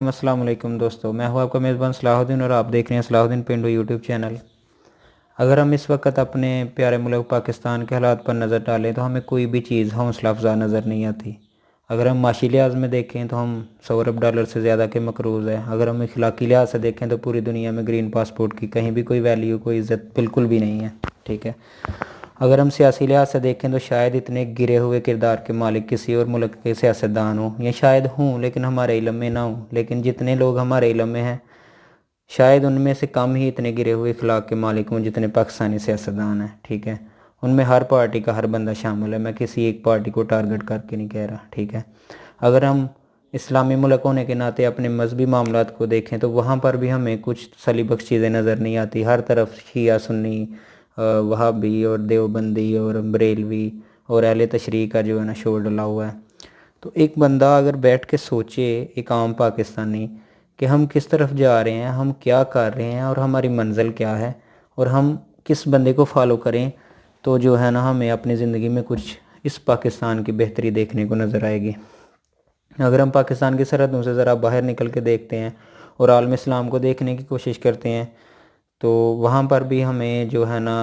अस्सलाम वालेकुम दोस्तों, मैं हूं आपका मेज़बान सलाहुद्दीन और आप देख रहे हैं सलाहुद्दीन पिंडू यूट्यूब चैनल। अगर हम इस वक्त अपने प्यारे मुल्क पाकिस्तान के हालात पर नज़र डालें तो हमें कोई भी चीज़ हौसला अफजा नज़र नहीं आती। अगर हम माशी लिहाज में देखें तो हम 100 अरब डॉलर से ज़्यादा के मकरूज़ हैं। अगर हम इखलाकी लिहाज से देखें तो पूरी दुनिया में ग्रीन पासपोर्ट की कहीं भी कोई वैल्यू, कोई इज़्ज़त बिल्कुल भी नहीं है। ठीक है। अगर हम सियासी लिहाज से देखें तो शायद इतने गिरे हुए किरदार के मालिक किसी और मुल्क के सियासतदान हों, या शायद हों लेकिन हमारे इल्म में ना हों। लेकिन जितने लोग हमारे इल्म में हैं शायद उनमें से कम ही इतने गिरे हुए अखलाक के मालिक हों जितने पाकिस्तानी सियासतदान हैं। ठीक है। उनमें हर पार्टी का हर बंदा शामिल है, मैं किसी एक पार्टी को टारगेट करके नहीं कह रहा। ठीक है। अगर हम इस्लामी मुल्क होने के नाते अपने मजहबी मामलात को देखें तो वहाँ पर भी हमें कुछ सली बख्श चीज़ें नज़र नहीं आती। हर तरफ शिया सुन्नी, वहाबी और देवबंदी और बरेलवी और अहले तशरीक़ का जो है ना शोर डला हुआ है। तो एक बंदा अगर बैठ के सोचे, एक आम पाकिस्तानी, कि हम किस तरफ जा रहे हैं, हम क्या कर रहे हैं और हमारी मंजिल क्या है और हम किस बंदे को फॉलो करें, तो जो है ना हमें अपनी ज़िंदगी में कुछ इस पाकिस्तान की बेहतरी देखने को नज़र आएगी। अगर हम पाकिस्तान की सरहदों से ज़रा बाहर निकल के देखते हैं और आलम इस्लाम को देखने की कोशिश करते हैं तो वहाँ पर भी हमें जो है ना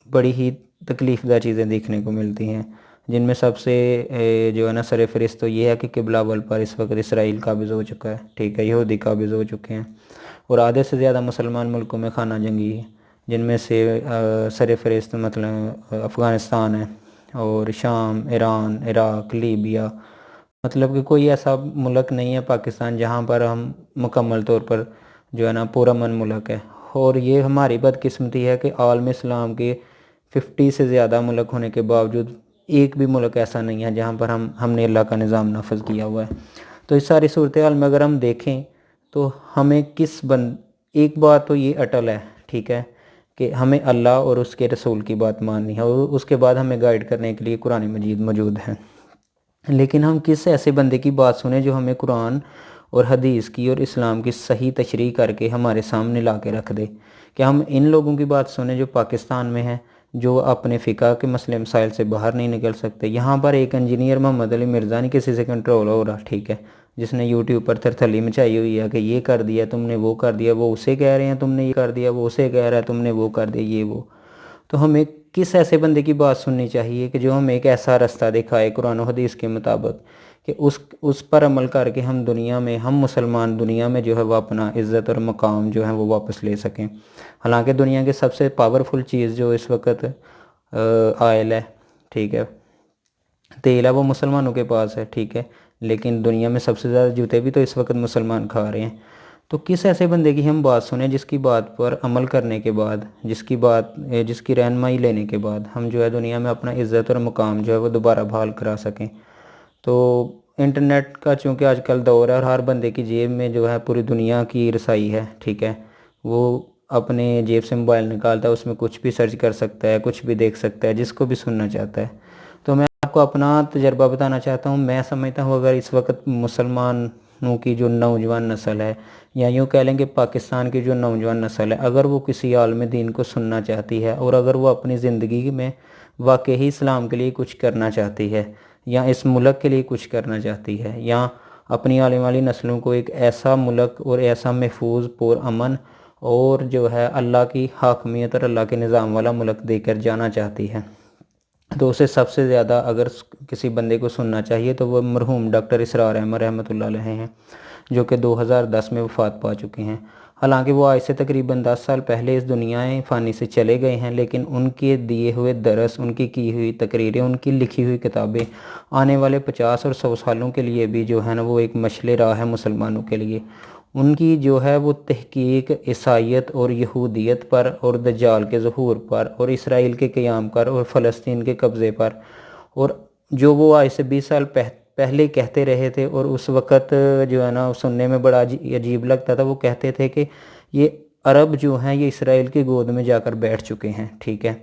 बड़ी ही तकलीफ़दा चीज़ें देखने को मिलती हैं, जिनमें सबसे जो है ना सर फ़हरिस्त तो ये है कि क़िबला अव्वल पर इस वक्त इसराइल काबिज़ हो चुका है। ठीक है। यहूदी काबिज़ हो चुके हैं और आधे से ज़्यादा मुसलमान मुल्कों में खाना जंगी है, जिनमें से सर फ़हरिस्त मतलब अफ़गानिस्तान है और शाम, ईरान, इराक़, लीबिया। मतलब कि कोई ऐसा मुल्क नहीं है पाकिस्तान जहाँ पर हम मुकम्मल तौर पर जो है ना पुरअमन मुल्क है। और ये हमारी बदकिस्मती है कि आलम इस्लाम के 50 से ज़्यादा मुल्क होने के बावजूद एक भी मुल्क ऐसा नहीं है जहाँ पर हमने अल्लाह का निज़ाम नाफिज किया हुआ है। तो इस सारी सूरत हाल में अगर हम देखें तो हमें एक बात तो ये अटल है। ठीक है, कि हमें अल्लाह और उसके रसूल की बात माननी है और उसके बाद हमें गाइड करने के लिए कुरान मजीद मौजूद है। लेकिन हम किस ऐसे बंदे की बात सुने जो हमें कुरान और हदीस की और इस्लाम की सही तशरीह करके हमारे सामने ला के रख दे। क्या हम इन लोगों की बात सुने जो पाकिस्तान में हैं, जो अपने फ़िक़ा के मसले मसाइल से बाहर नहीं निकल सकते। यहाँ पर एक इंजीनियर मोहम्मद अली मिर्ज़ा नहीं किसी से कंट्रोल हो रहा। ठीक है, जिसने यूट्यूब पर थरथली मचाई हुई है कि ये कर दिया तुमने, वो कर दिया, वो उसे कह रहे हैं तुमने ये कर दिया, वो उसे कह रहा है तुमने वो कर दिया, ये वो। तो हमें किस ऐसे बंदे की बात सुननी चाहिए कि जो हमें एक ऐसा रास्ता दिखाए कुरान और हदीस के मुताबिक कि उस पर अमल करके हम दुनिया में, हम मुसलमान दुनिया में जो है वो अपना इज़्ज़त और मकाम जो है वो वापस ले सकें। हालांकि दुनिया की सबसे पावरफुल चीज़ जो इस वक्त आयल है, ठीक है, तेल है, वो मुसलमानों के पास है। ठीक है, लेकिन दुनिया में सबसे ज़्यादा जूते भी तो इस वक्त मुसलमान खा रहे हैं। तो किस ऐसे बंदे की हम बात सुने जिसकी बात पर अमल करने के बाद, जिसकी रहनुमाई लेने के बाद हम जो है दुनिया में अपना इज़्ज़त और मुकाम जो है वो दोबारा बहाल करा सकें। तो इंटरनेट का चूँकि आजकल दौर है और हर बंदे की जेब में जो है पूरी दुनिया की रसाई है। ठीक है, वो अपने जेब से मोबाइल निकालता है, उसमें कुछ भी सर्च कर सकता है, कुछ भी देख सकता है, जिसको भी सुनना चाहता है। तो मैं आपको अपना तजर्बा बताना चाहता हूँ। मैं समझता हूँ अगर इस वक्त मुसलमानों की जो नौजवान नस्ल है, या यूँ कह लें कि पाकिस्तान की जो नौजवान नस्ल है, अगर वो किसी आलम दीन को सुनना चाहती है और अगर वो अपनी ज़िंदगी में वाकई इस्लाम के लिए कुछ करना चाहती है, या इस मुल्क के लिए कुछ करना चाहती है, या अपनी आने वाली नस्लों को एक ऐसा मुल्क और ऐसा महफूज पुरअमन और जो है अल्लाह की हाकमियत और अल्लाह के निज़ाम वाला मुल्क देकर जाना चाहती है, तो उसे सबसे ज़्यादा अगर किसी बंदे को सुनना चाहिए तो वो मरहूम डॉक्टर इसरार अहमद रहमतुल्लाह अलैह हैं, जो कि 2010 में वफ़ात पा चुके हैं। हालांकि वो आज से तकरीबन 10 साल पहले इस दुनियाए फ़ानी से चले गए हैं, लेकिन उनके दिए हुए दरस, उनकी की हुई तकरीरें, उनकी लिखी हुई किताबें आने वाले 50 और 100 सालों के लिए भी जो है ना वो एक मशले राह है मुसलमानों के लिए। उनकी जो है वो तहकीक ईसाईयत और यहूदियत पर और दज्जाल के ज़हूर पर और इसराइल के क़याम पर और फ़लस्तीन के कब्ज़े पर, और जो वो आज से 20 साल पहले कहते रहे थे और उस वक़्त जो है ना सुनने में बड़ा अजीब लगता था। वो कहते थे कि ये अरब जो हैं ये इसराइल की गोद में जाकर बैठ चुके हैं। ठीक है,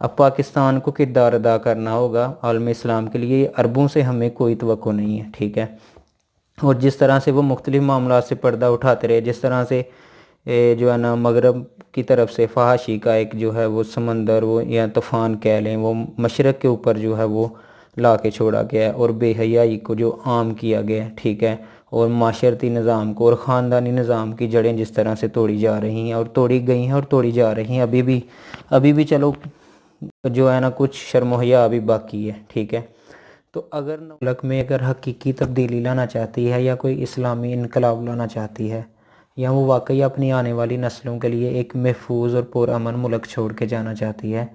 अब पाकिस्तान को किरदार अदा करना होगा आलम इस्लाम के लिए, अरबों से हमें कोई तवक्को नहीं है। ठीक है, और जिस तरह से वो मुख्तलिफ़ मामलात से पर्दा उठाते रहे, जिस तरह से जो है ना मगरब की तरफ से फहाशी का एक जो है वो समंदर, वो या तूफ़ान कह लें, वो मशरक़ के ऊपर जो है वो ला के छोड़ा गया है और बेहयाई को जो आम किया गया है। ठीक है, اور معاشرتی نظام کو اور خاندانی نظام کی جڑیں جس طرح سے توڑی جا رہی ہیں اور توڑی گئی ہیں اور توڑی جا رہی ہیں، ابھی بھی چلو جو ہے نا کچھ شرم و حیا ابھی باقی ہے، ٹھیک ہے۔ تو اگر ملک میں اگر حقیقی تبدیلی لانا چاہتی ہے یا کوئی اسلامی انقلاب لانا چاہتی ہے یا وہ واقعی اپنی آنے والی نسلوں کے لیے ایک محفوظ اور پرامن ملک چھوڑ کے جانا چاہتی ہے،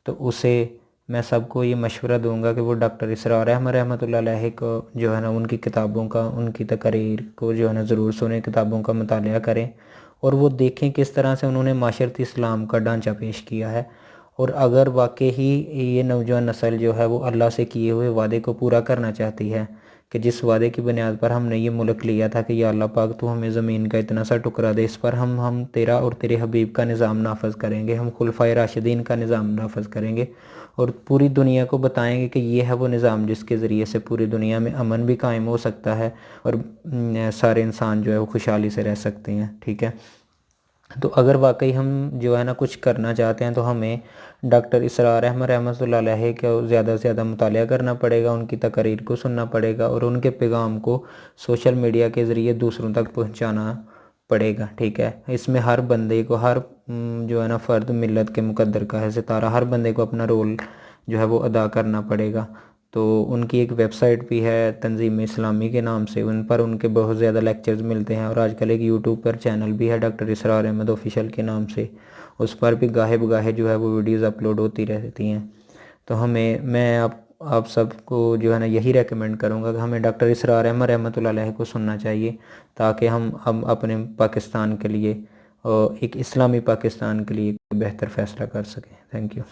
تو اسے میں سب کو یہ مشورہ دوں گا کہ وہ ڈاکٹر اسرار احمد رحمۃ اللہ علیہ کو جو ہے نا ان کی کتابوں کا، ان کی تقاریر کو جو ہے نا ضرور سنیں، کتابوں کا مطالعہ کریں اور وہ دیکھیں کس طرح سے انہوں نے معاشرتی اسلام کا ڈھانچہ پیش کیا ہے۔ اور اگر واقعی یہ نوجوان نسل جو ہے وہ اللہ سے کیے ہوئے وعدے کو پورا کرنا چاہتی ہے کہ جس وعدے کی بنیاد پر ہم نے یہ ملک لیا تھا کہ یا اللہ پاک تو ہمیں زمین کا اتنا سا ٹکڑا دے، اس پر ہم تیرا اور تیرے حبیب کا نظام نافذ کریں گے، ہم خلفائے راشدین کا نظام نافذ کریں گے اور پوری دنیا کو بتائیں گے کہ یہ ہے وہ نظام جس کے ذریعے سے پوری دنیا میں امن بھی قائم ہو سکتا ہے اور سارے انسان جو ہے وہ خوشحالی سے رہ سکتے ہیں، ٹھیک ہے۔ تو اگر واقعی ہم جو ہے نا کچھ کرنا چاہتے ہیں تو ہمیں ڈاکٹر اسرار احمد رحمۃ اللہ علیہ کو زیادہ سے زیادہ مطالعہ کرنا پڑے گا، ان کی تقاریر کو سننا پڑے گا اور ان کے پیغام کو سوشل میڈیا کے ذریعے دوسروں تک پہنچانا پڑے گا، ٹھیک ہے۔ اس میں ہر بندے کو، ہر جو ہے نا فرد ملت کے مقدر کا ہے ستارہ، ہر بندے کو اپنا رول جو ہے وہ ادا کرنا پڑے گا۔ تو ان کی ایک ویب سائٹ بھی ہے تنظیم اسلامی کے نام سے، ان پر ان کے بہت زیادہ لیکچرز ملتے ہیں اور آج کل ایک یوٹیوب پر چینل بھی ہے ڈاکٹر اسرار احمد آفیشیل کے نام سے، اس پر بھی گاہے بگاہے جو ہے وہ ویڈیوز اپلوڈ ہوتی رہتی ہیں۔ تو میں آپ سب کو جو ہے نا یہی ریکمنڈ کروں گا کہ ہمیں ڈاکٹر اسرار احمد رحمۃ اللہ علیہ کو سننا چاہیے تاکہ ہم اپنے پاکستان کے لیے ایک اسلامی پاکستان کے لیے بہتر فیصلہ کر سکیں۔ Thank you.